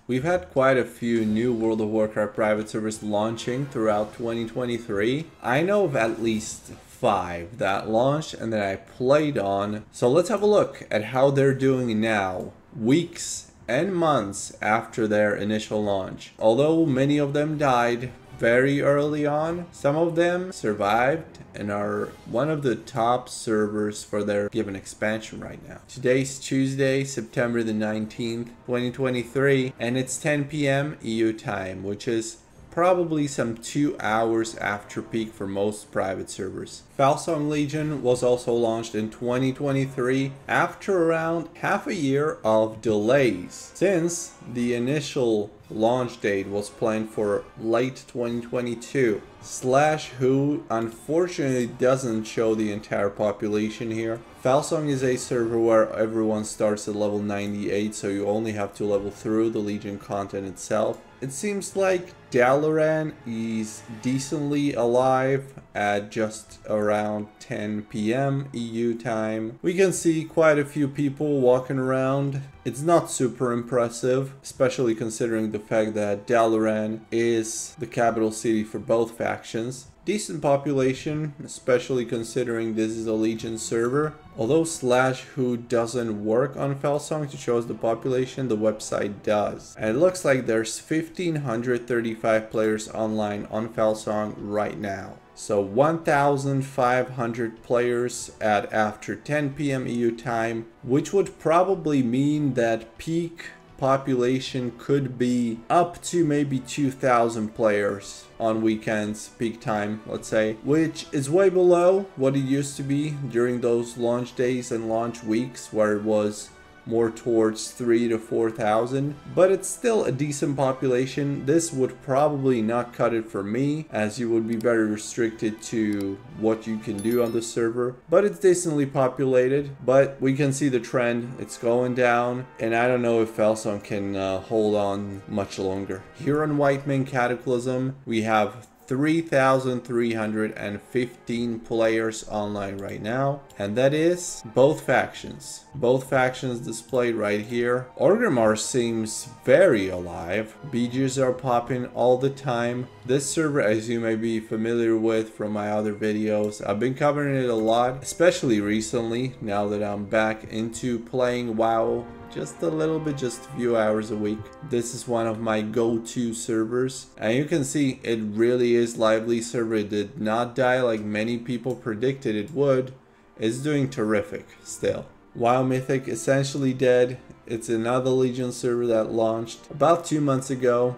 We've had quite a few new World of Warcraft private servers launching throughout 2023. I know of at least 5 that launched and that I played on. So let's have a look at how they're doing now, weeks and months after their initial launch. Although many of them died very early on, some of them survived and are one of the top servers for their given expansion right now. Today's Tuesday, September the 19th, 2023, and it's 10 p.m. EU time, which is probably some 2 hours after peak for most private servers. Felsong Legion was also launched in 2023 after around half a year of delays, since the initial launch date was planned for late 2022. /who unfortunately doesn't show the entire population here. Felsong is a server where everyone starts at level 98, so you only have to level through the Legion content itself. It seems like Dalaran is decently alive at just around 10 p.m. EU time. We can see quite a few people walking around. It's not super impressive, especially considering the fact that Dalaran is the capital city for both factions. Decent population, especially considering this is a Legion server. Although /who doesn't work on Felsong to show us the population, the website does. And it looks like there's 1,535 players online on Felsong right now. So 1,500 players at after 10 p.m. EU time, which would probably mean that peak population could be up to maybe 2,000 players on weekends, peak time, let's say, which is way below what it used to be during those launch days and launch weeks where it was more towards 3,000 to 4,000, but it's still a decent population. This would probably not cut it for me, as you would be very restricted to what you can do on the server, but it's decently populated. But we can see the trend, it's going down, and I don't know if Felsong can hold on much longer. Here on Whitemane Cataclysm, we have 3,315 players online right now, and that is both factions. Both factions displayed right here. Orgrimmar seems very alive. BGs are popping all the time. This server, as you may be familiar with from my other videos, I've been covering it a lot, especially recently, now that I'm back into playing WoW just a little bit, just a few hours a week. This is one of my go-to servers, and you can see it really is lively server. It did not die like many people predicted it would. It's doing terrific still. WoW Mythic essentially dead. It's another Legion server that launched about 2 months ago.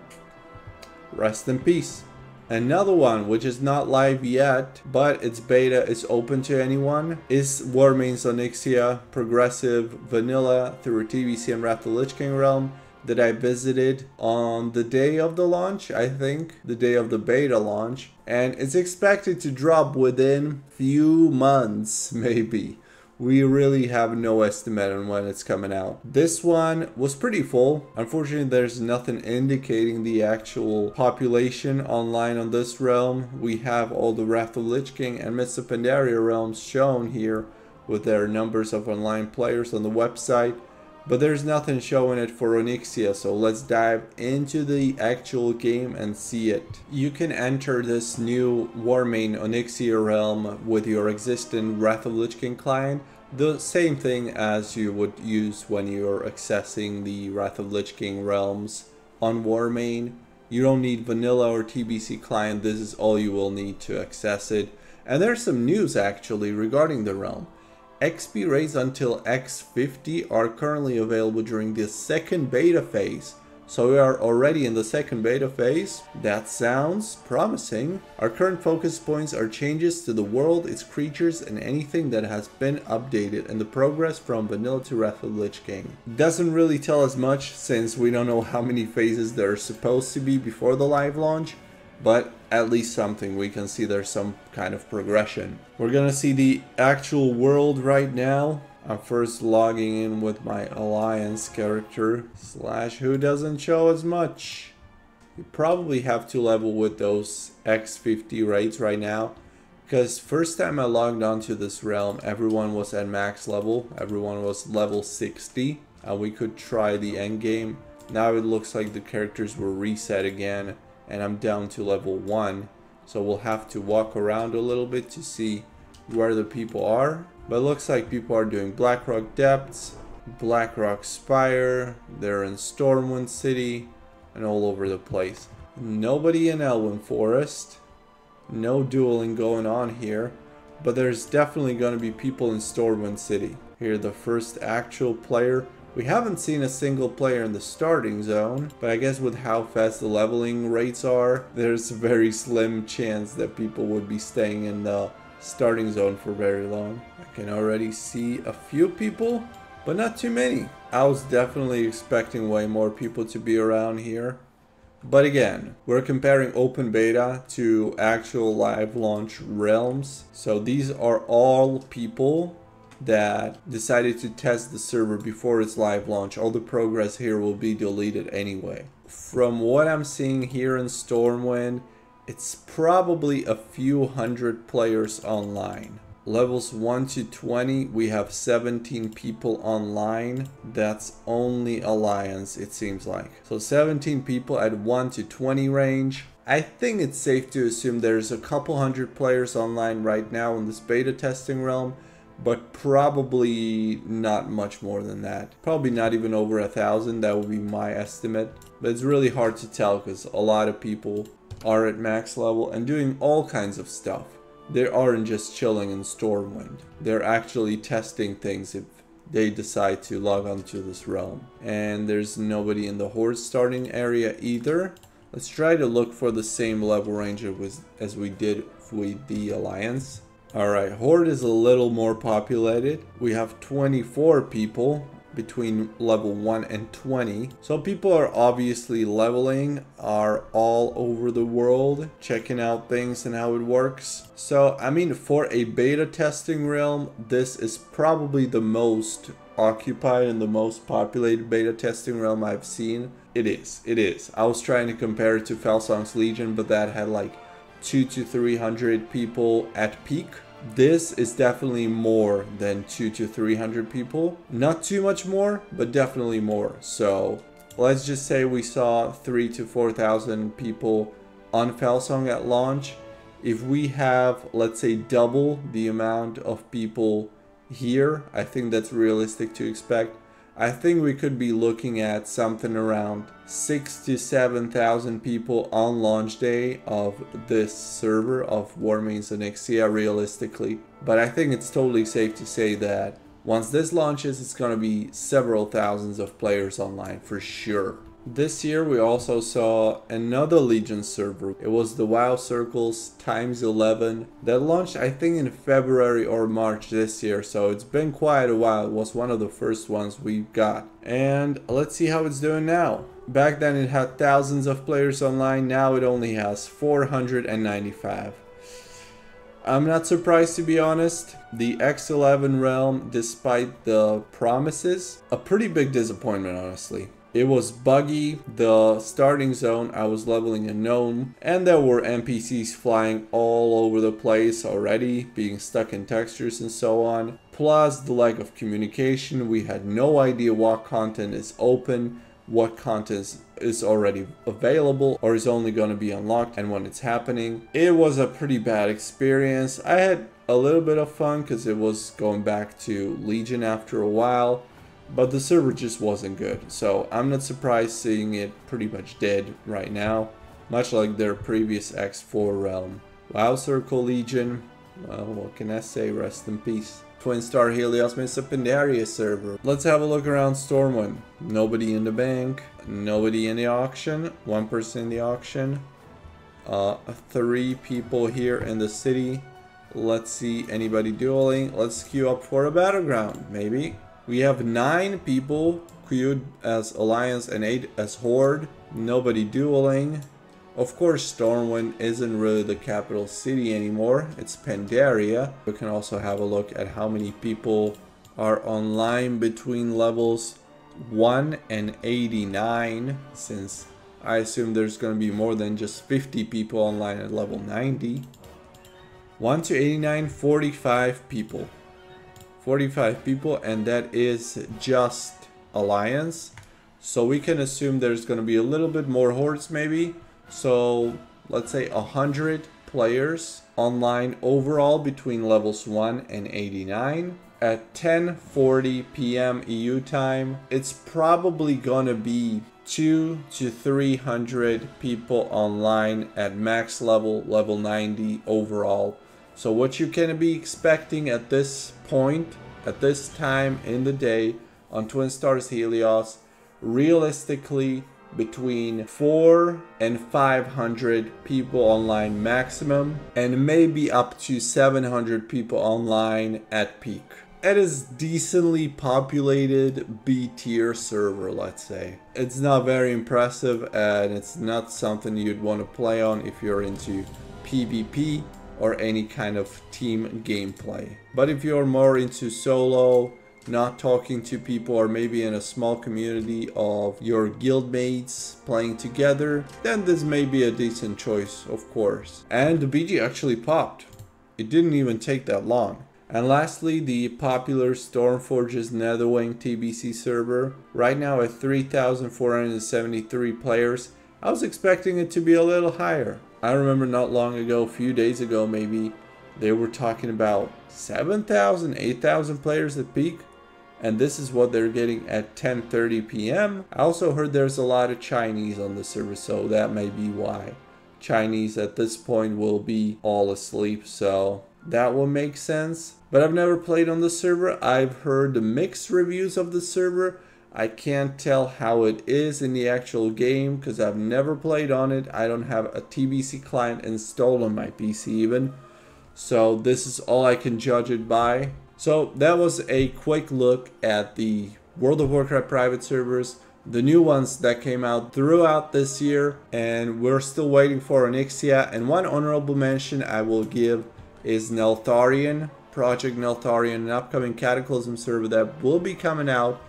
Rest in peace. Another one, which is not live yet, but its beta is open to anyone, is Warmane's Onyxia Progressive Vanilla through TBC and Wrath of the Lich King realm that I visited on the day of the launch, I think, the day of the beta launch, and it's expected to drop within few months, maybe. We really have no estimate on when it's coming out. This one was pretty full. Unfortunately, there's nothing indicating the actual population online on this realm. We have all the Wrath of the Lich King and Mists of Pandaria realms shown here with their numbers of online players on the website, but there's nothing showing it for Onyxia, so let's dive into the actual game and see it. You can enter this new Warmane Onyxia realm with your existing Wrath of the Lich King client, the same thing as you would use when you're accessing the Wrath of the Lich King realms on Warmane. You don't need vanilla or TBC client, this is all you will need to access it. And there's some news actually regarding the realm. XP rates until X50 are currently available during the second beta phase. So we are already in the second beta phase. That sounds promising. Our current focus points are changes to the world, its creatures, and anything that has been updated, and the progress from vanilla to Wrath of the Lich King. Doesn't really tell us much since we don't know how many phases there are supposed to be before the live launch, but at least something. We can see there's some kind of progression. We're gonna see the actual world right now. I'm first logging in with my alliance character. /who doesn't show as much. You probably have to level with those X50 rates right now, because first time I logged onto this realm, everyone was at max level. Everyone was level 60, and we could try the end game Now it looks like the characters were reset again, and I'm down to level 1. So we'll have to walk around a little bit to see where the people are. But it looks like people are doing Blackrock Depths, Blackrock Spire, they're in Stormwind City, and all over the place. Nobody in Elwyn Forest. No dueling going on here. But there's definitely going to be people in Stormwind City. Here, the first actual player. We haven't seen a single player in the starting zone, but I guess with how fast the leveling rates are, there's a very slim chance that people would be staying in the starting zone for very long. I can already see a few people, but not too many. I was definitely expecting way more people to be around here. But again, we're comparing open beta to actual live launch realms. So these are all people that decided to test the server before its live launch. All the progress here will be deleted anyway. From what I'm seeing here in Stormwind, it's probably a few hundred players online. Levels 1 to 20, we have 17 people online. That's only Alliance, it seems like. So 17 people at 1 to 20 range. I think it's safe to assume there's a couple hundred players online right now in this beta testing realm, but probably not much more than that. Probably not even over 1,000, that would be my estimate. But it's really hard to tell because a lot of people are at max level and doing all kinds of stuff. They aren't just chilling in Stormwind. They're actually testing things if they decide to log on to this realm. And there's nobody in the Horde starting area either. Let's try to look for the same level range as we did with the Alliance. Alright, Horde is a little more populated. We have 24 people between level 1 and 20. So people are obviously leveling, are all over the world, checking out things and how it works. So, I mean, for a beta testing realm, this is probably the most occupied and the most populated beta testing realm I've seen. It is. I was trying to compare it to Felsong Legion, but that had like 200 to 300 people at peak. This is definitely more than 200 to 300 people. Not too much more, but definitely more. So let's just say we saw 3,000 to 4,000 people on Felsong at launch. If we have, let's say, double the amount of people here, I think that's realistic to expect. I think we could be looking at something around 6,000 to 7,000 people on launch day of this server of Warmane's Onyxia realistically. But I think it's totally safe to say that once this launches, it's going to be several thousands of players online for sure. This year we also saw another Legion server. It was the WoW Circles ×11 that launched I think in February or March this year, so it's been quite a while. It was one of the first ones we got. And let's see how it's doing now. Back then it had thousands of players online, now it only has 495. I'm not surprised, to be honest. The X11 realm, despite the promises, a pretty big disappointment honestly. It was buggy, the starting zone, I was leveling a gnome, and there were NPCs flying all over the place already, being stuck in textures and so on. Plus the lack of communication, we had no idea what content is open, what content is already available or is only going to be unlocked and when it's happening. It was a pretty bad experience. I had a little bit of fun because it was going back to Legion after a while. But the server just wasn't good, so I'm not surprised seeing it pretty much dead right now, much like their previous X4 realm. WoW Circle Legion, well, what can I say, rest in peace. Twinstar Helios MoP server. Let's have a look around Stormwind. Nobody in the bank, nobody in the auction, one person in the auction, 3 people here in the city. Let's see anybody dueling. Let's queue up for a battleground, maybe. We have 9 people queued as Alliance and 8 as Horde. Nobody dueling. Of course, Stormwind isn't really the capital city anymore. It's Pandaria. We can also have a look at how many people are online between levels 1 and 89, since I assume there's going to be more than just 50 people online at level 90. 1 to 89, 45 people. 45 people, and that is just Alliance. So we can assume there's going to be a little bit more hordes maybe. So let's say 100 players online overall between levels 1 and 89. At 10:40 p.m. EU time, it's probably gonna be 200 to 300 people online at max level, level 90 overall. So what you can be expecting at this point, at this time in the day on Twinstar Helios, realistically between 400 and 500 people online maximum, and maybe up to 700 people online at peak. It is decently populated B tier server, let's say. It's not very impressive, and it's not something you'd want to play on if you're into PvP or any kind of team gameplay. But if you're more into solo, not talking to people, or maybe in a small community of your guildmates playing together, then this may be a decent choice, of course. And the BG actually popped. It didn't even take that long. And lastly, the popular Stormforge's Netherwing TBC server, right now at 3,473 players. I was expecting it to be a little higher. I remember not long ago, a few days ago maybe, they were talking about 7,000, 8,000 players at peak. And this is what they're getting at 10:30 p.m. I also heard there's a lot of Chinese on the server, so that may be why. Chinese at this point will be all asleep, so that will make sense. But I've never played on the server. I've heard the mixed reviews of the server. I can't tell how it is in the actual game because I've never played on it. I don't have a TBC client installed on my PC even. So this is all I can judge it by. So that was a quick look at the World of Warcraft private servers, the new ones that came out throughout this year, and we're still waiting for Onyxia. And one honorable mention I will give is Neltharion, Project Neltharion, an upcoming Cataclysm server that will be coming out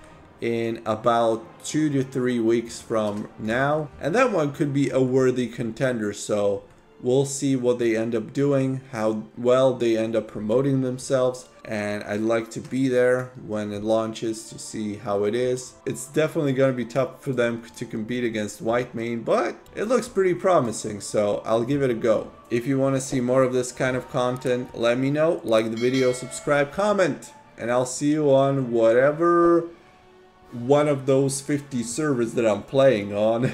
in about 2 to 3 weeks from now. And that one could be a worthy contender, so we'll see what they end up doing, how well they end up promoting themselves, and I'd like to be there when it launches to see how it is. It's definitely going to be tough for them to compete against Whitemane, but it looks pretty promising, so I'll give it a go. If you want to see more of this kind of content, let me know, like the video, subscribe, comment, and I'll see you on whatever one of those 50 servers that I'm playing on.